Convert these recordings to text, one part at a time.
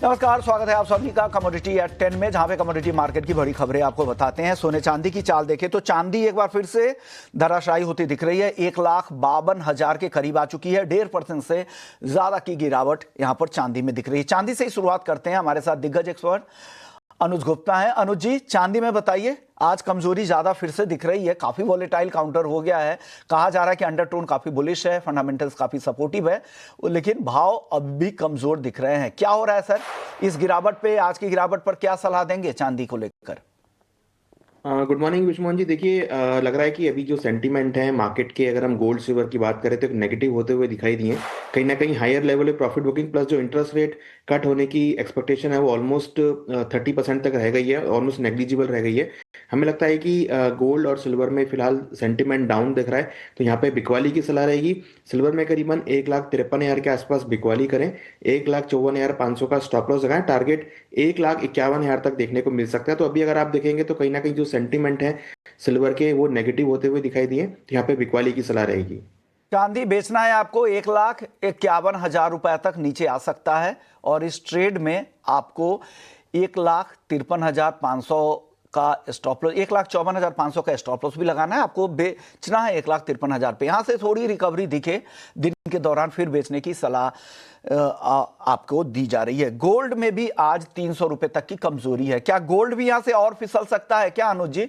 नमस्कार, स्वागत है आप सभी का कमोडिटी एट 10 में, जहां पे कमोडिटी मार्केट की बड़ी खबरें आपको बताते हैं। सोने चांदी की चाल देखें तो चांदी एक बार फिर से धराशायी होती दिख रही है। 1,52,000 के करीब आ चुकी है। 1.5% से ज्यादा की गिरावट यहां पर चांदी में दिख रही है। चांदी से ही शुरुआत करते हैं। हमारे साथ दिग्गज एक्सपर्ट अनुज गुप्ता हैं। अनुज जी, चांदी में बताइए, आज कमजोरी ज्यादा फिर से दिख रही है, काफी वॉलेटाइल काउंटर हो गया है। कहा जा रहा है कि अंडरटोन काफी बुलिश है, फंडामेंटल्स काफी सपोर्टिव है, लेकिन भाव अब भी कमजोर दिख रहे हैं। क्या हो रहा है सर? इस गिरावट पे, आज की गिरावट पर क्या सलाह देंगे चांदी को लेकर? गुड मॉर्निंग विश्वमोहन जी। देखिए, लग रहा है कि अभी जो सेंटीमेंट है मार्केट के, अगर हम गोल्ड सिल्वर की बात करें तो नेगेटिव होते हुए दिखाई दिए। कहीं ना कहीं हायर लेवल पे प्रॉफिट बुकिंग प्लस जो इंटरेस्ट रेट कट होने की एक्सपेक्टेशन है वो ऑलमोस्ट 30% तक रह गई है, ऑलमोस्ट नेग्लिजिबल रह गई है। हमें लगता है कि गोल्ड और सिल्वर में फिलहाल सेंटीमेंट डाउन दिख रहा है, तो यहाँ पे बिकवाली की सलाह रहेगी। सिल्वर में करीबन 1,53,000 के आसपास बिकवाली करें। 1,54,500 का स्टॉप लॉस लगाएं। टारगेट 1,51,000 तक देखने को मिल सकता है। तो अभी अगर आप देखेंगे तो कहीं ना कहीं जो सेंटीमेंट है सिल्वर के वो नेगेटिव होते हुए दिखाई दिए, तो यहाँ पे बिकवाली की सलाह रहेगी। चांदी बेचना है आपको 1,51,000 रुपए तक नीचे आ सकता है, और इस ट्रेड में आपको 1,53,500 का स्टॉप लॉस, 1,54,500 का स्टॉप लॉस भी लगाना है। आपको बेचना है 1,53,000 पे। यहां से थोड़ी रिकवरी दिखे दिन के दौरान फिर बेचने की सलाह आपको दी जा रही है। गोल्ड में भी आज 300 रुपए तक की कमजोरी है। क्या गोल्ड भी यहां से और फिसल सकता है क्या अनुज जी?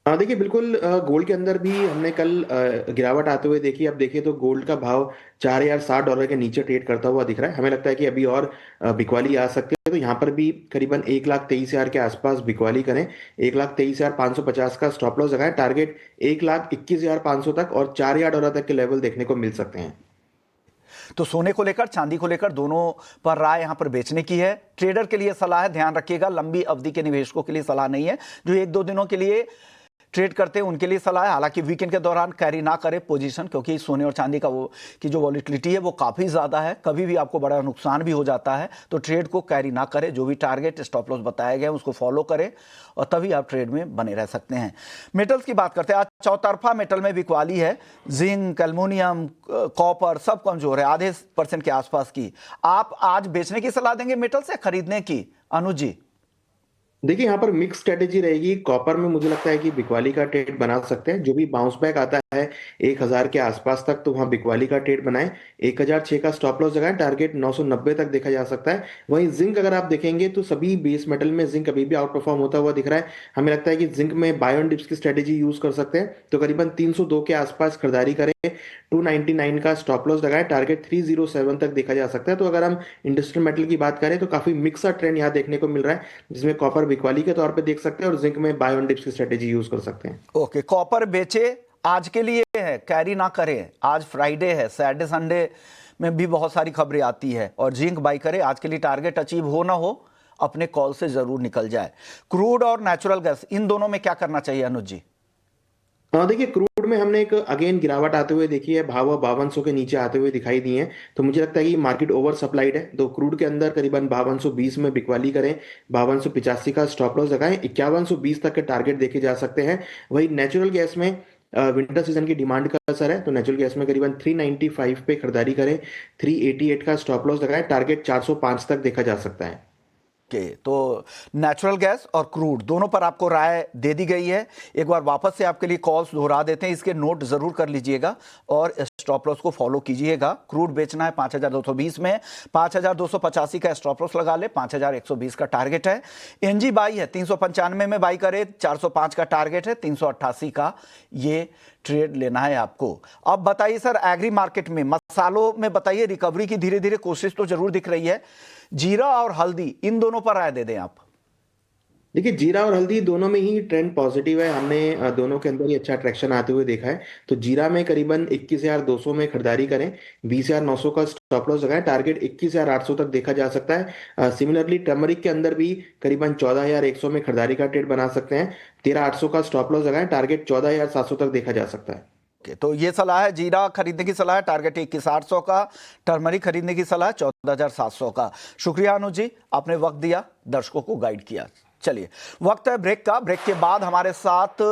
देखिए बिल्कुल, गोल्ड के अंदर भी हमने कल गिरावट आते हुए देखी। अब देखिए तो गोल्ड का भाव $4,060 के नीचे ट्रेड करता हुआ दिख रहा है। हमें लगता है कि अभी और बिकवाली आ सकती है, तो यहाँ पर भी करीबन 1,23,000 के आसपास बिकवाली करें। 1,23,550 का स्टॉप लॉस लगाएं। टारगेट 1,21,500 तक और $4,000 तक के लेवल देखने को मिल सकते हैं। तो सोने को लेकर, चांदी को लेकर दोनों पर राय यहां पर बेचने की है। ट्रेडर के लिए सलाह है, ध्यान रखिएगा, लंबी अवधि के निवेशकों के लिए सलाह नहीं है। जो एक दो दिनों के लिए ट्रेड करते हैं उनके लिए सलाह है। हालांकि वीकेंड के दौरान कैरी ना करें पोजीशन, क्योंकि सोने और चांदी का की जो वॉलिटिलिटी है वो काफ़ी ज़्यादा है। कभी भी आपको बड़ा नुकसान भी हो जाता है, तो ट्रेड को कैरी ना करें। जो भी टारगेट स्टॉप लॉस बताए गए उसको फॉलो करें, और तभी आप ट्रेड में बने रह सकते हैं। मेटल्स की बात करते हैं। आज चौतरफा मेटल में बिकवाली है। जिंक, एल्युमिनियम, कॉपर सब कमजोर है, आधे % के आसपास की। आप आज बेचने की सलाह देंगे मेटल से, खरीदने की अनुज जी? देखिए, यहाँ पर मिक्स स्ट्रेटेजी रहेगी। कॉपर में मुझे लगता है कि बिकवाली का ट्रेड बना सकते हैं। जो भी बाउंस बैक आता है 1,000 के आसपास तक, तो वहाँ बिकवाली का ट्रेड बनाएं। 1,006 का स्टॉप लॉस लगाएं। टारगेट 990 तक देखा जा सकता है। वहीं जिंक अगर आप देखेंगे तो सभी बेस मेटल में जिंक अभी भी आउट परफॉर्म होता हुआ दिख रहा है। हमें लगता है कि जिंक में बाय ऑन डिप्स की स्ट्रेटेजी यूज कर सकते हैं, तो करीबन 302 के आसपास खरीदारी करें। 299 का स्टॉप लॉस लगाएं। टारगेट 307 तक देखा जा सकता है। तो अगर हम इंडस्ट्रियल मेटल की बात करें तो काफी मिक्स ट्रेंड यहाँ देखने को मिल रहा है, जिसमें कॉपर बिकवाली के तौर पे देख सकते हैं और जिंक में बाय ऑन डिप्स की स्ट्रेटेजी यूज कर सकते हैं। ओके, कॉपर बेचे आज के लिए है, कैरी ना करें। आज फ्राइडे है, सैटरडे संडे में भी बहुत सारी खबरें आती है। और जिंक बाई करें, आज के लिए टारगेट अचीव हो ना हो, अपने कॉल से जरूर निकल जाए। क्रूड और नेचुरल गैस, इन दोनों में क्या करना चाहिए अनुज जी? देखिए, क्रूड में हमने एक अगेन गिरावट आते हुए देखी है। भाव 5200 के नीचे आते हुए दिखाई दिए हैं, तो मुझे लगता है कि मार्केट ओवर सप्लाइड है। तो क्रूड के अंदर करीबन 5220 में बिकवाली करें। 5285 का स्टॉप लॉस लगाएं। 5120 तक के टारगेट देखे जा सकते हैं। वही नेचुरल गैस में विंटर सीजन की डिमांड का असर है, तो नेचुरल गैस में करीबन 395 पे खरीदारी करें। 388 का स्टॉप लॉस लगाएं। टारगेट 405 तक देखा जा सकता है। के तो नेचुरल गैस और क्रूड दोनों पर आपको राय दे दी गई है। एक बार वापस से आपके लिए कॉल्स दोहरा देते हैं, इसके नोट जरूर कर लीजिएगा और स्टॉप लॉस को फॉलो कीजिएगा। क्रूड बेचना है 5,220 में, 5,285 का स्टॉप लॉस लगा ले, 5,120 का टारगेट है। एनजी बाई है 395 में बाई करे, 405 का टारगेट है, 388 का ये ट्रेड लेना है आपको। अब बताइए सर, एग्री मार्केट में, मसालों में बताइए, रिकवरी की धीरे धीरे कोशिश तो जरूर दिख रही है। जीरा और हल्दी, इन दोनों पर राय दे दें आप। देखिए, जीरा और हल्दी दोनों में ही ट्रेंड पॉजिटिव है। हमने दोनों के अंदर ही अच्छा ट्रैक्शन आते हुए देखा है। तो जीरा में करीबन 21,200 में खरीदारी करें। 20,900 का स्टॉप लॉस लगाएं। टारगेट 21,800 तक देखा जा सकता है। सिमिलरली टर्मरिक के अंदर भी करीबन 14,100 में खरीदारी का ट्रेड बना सकते हैं। 13,800 का स्टॉप लॉस लगाएं। टारगेट 14,700 तक देखा जा सकता है। तो ये सलाह है, जीरा खरीदने की सलाह है, टारगेट 21,800 का। टर्मरिक खरीदने की सलाह है 14,700 का। शुक्रिया अनुज जी, आपने वक्त दिया, दर्शकों को गाइड किया। चलिए, वक्त है ब्रेक का। ब्रेक के बाद हमारे साथ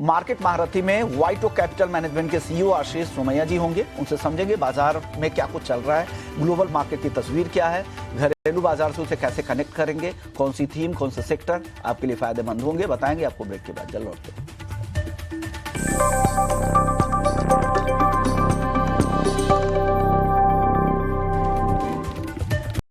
मार्केट महारथी में वाइटो कैपिटल मैनेजमेंट के सीईओ आशीष सोमैया जी होंगे। उनसे समझेंगे बाजार में क्या कुछ चल रहा है, ग्लोबल मार्केट की तस्वीर क्या है, घरेलू बाजार से उसे कैसे कनेक्ट करेंगे, कौन सी थीम, कौन से सेक्टर आपके लिए फायदेमंद होंगे, बताएंगे आपको ब्रेक के बाद। जल्द लौटते हैं।